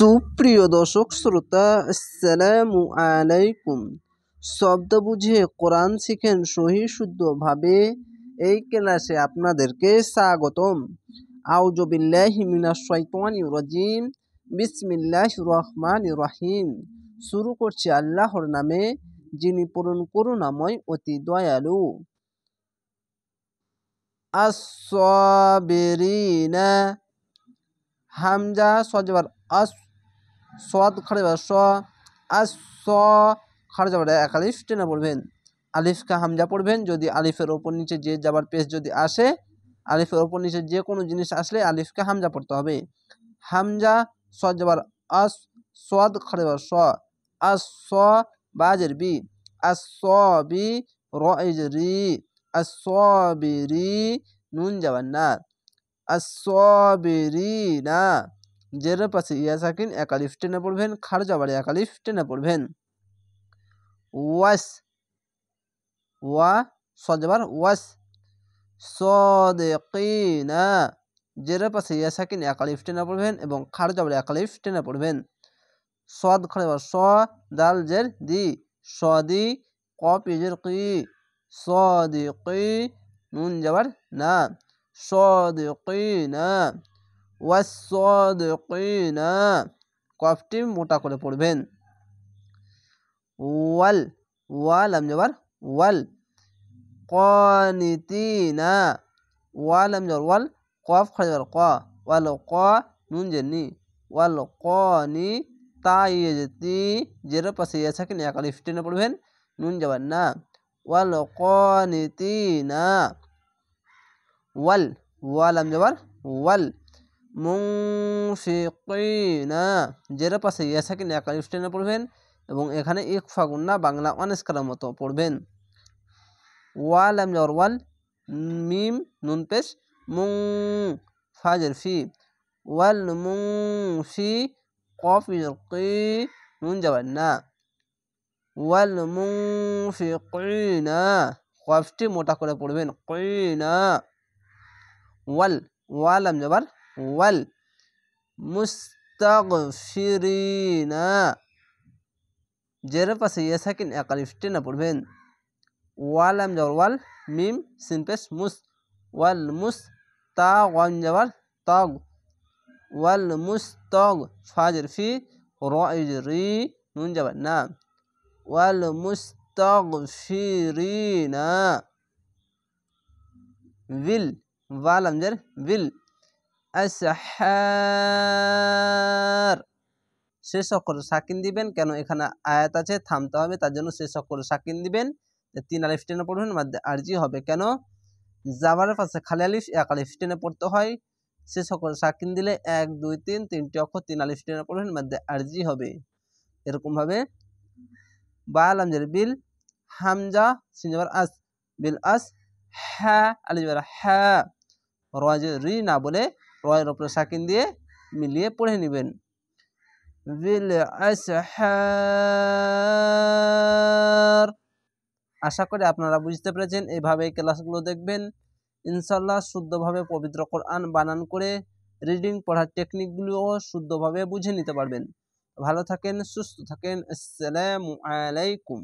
সুপ্রিয় দর্শক শ্রোতা, আসসালামু আলাইকুম। শব্দ বুঝে কোরআন শিখেন সহি শুদ্ধভাবে, এই ক্লাসে আপনাদেরকে স্বাগতম। আউযু বিল্লাহি মিনাশ শাইতানির রাজিম, বিসমিল্লাহির রহমানির রহিম। শুরু করছি আল্লাহর নামে, যিনি পরম করুণাময় অতি দয়ালু। আস-সাবিরিনা, হামজা সজবর আস, সদ খাড়া স, আস স খাড়া যাবার এক আলিফ টেনে পড়বেন। আলিফকে হামজা পড়বেন। যদি আলিফের ওপর নিচে যে যাবার পেশ যদি আসে, আলিফের ওপর নিচে যে কোনো জিনিস আসলে আলিফকে হামজা পড়তে হবে। হামজা সজবর আস, সদ খাড়া স, আস স বাজের বি, আস স বি রি, আস স বিরি নুন যাবার না, আস-সাবিরিনা জেরের পাশে ইয়া সাকিন এক আলিফ টেনে পড়বেন, খাড়া যাবারে এক আলিফ টেনে পড়বেন। ওয়াস, ওয়া সজবার ওয়াস, সাদিকিনা জেরের পাশে ইয়া সাকিন এক আলিফ টেনে পড়বেন এবং খাড়া যাবারে এক আলিফ টেনে পড়বেন। সদ খাড়া স, দাল জের দি, সদি কফ ইজের কি, সাদিকি নুন যাবার না, সাদিকিনা ওয়াস-সাদিকিনা কফটি মোটা করে পড়বেন। ওয়াল, ওয়া লাম যাবার ওয়াল, কানিতিনা ওয়া লাম যাবার ওয়াল, কফ খাড়া যাবার ক, ওয়াল ক নুন জের নি, ওয়াল কানি তা ইয়েতি জেরের পাশে ইয়া সাকিন এক আলিফ টেনে পড়বেন, নুন যাবার না, ওয়াল কানিতিনা। ওয়াল, ওয়া লাম যাবার ওয়াল, মুনফিকিনা জেরের পাশে ইয়া সাকিন এক আলিফ টেনে পড়বেন এবং এখানে ইকফা গুন্না বাংলা অনেস্কারের মতো পড়বেন। ওয়া লাম যাবার ওয়াল, মিম নুন পেশ, মুং ফাজের ফি, ওয়াল মুনফি কফ ইজের কি নুন যাবার না, ওয়াল মুনফিকিনা কফটি মোটা করে পড়বেন, কিনা। ওয়াল, ওয়া লাম যাবার ওয়াল, মুস্তাগফিরিনা জেরের পাশে ইয়া সাকিন এক আলিফ টেনে পড়বেন। ওয়া লাম যাবার ওয়াল, মিম সিন পেশ মুস, ওয়াল মুস তা ওয়ান যাবার তাগ, ওয়াল মুস্তাগ ফাজের ফি র ইজের রি নুন যাবার না, ওয়াল মুস্তাগফিরিনা। বিল, ওয়া লাম জের বিল, আসহার শেষ অক্ষরে সাকিন দিবেন। কেন এখানে আয়াত আছে, থামতে হবে, তার জন্য শেষ অক্ষরে সাকিন দিবেন। 3 আলিফ টেনে পড়বেন, মাদ্দে আরজি হবে। কেন জাবারের পাশে খালি আলিফ এক আলিফ টেনে পড়তে হয়, শেষ অক্ষরে সাকিন দিলে 1 2 3 তিনটি অক্ষর 3 আলিফ টেনে পড়বেন, মাদ্দে আরজি হবে। এরকম ভাবে বা লাম জের বিল, হামজা সিন যাবার আস, বিল আস, হা আলিফ যাবার হা, র জের রি না বলে রয়ের উপরে সাকিন দিয়ে মিলিয়ে পড়ে নেবেন। বিল আসহার। আশা করি আপনারা বুঝতে পেরেছেন। এইভাবে এই ক্লাসগুলো দেখবেন, ইনশাল্লাহ শুদ্ধভাবে পবিত্র কোরআন বানান করে রিডিং পড়ার টেকনিকগুলোও শুদ্ধভাবে বুঝে নিতে পারবেন। ভালো থাকেন, সুস্থ থাকেন। আসসালামু আলাইকুম।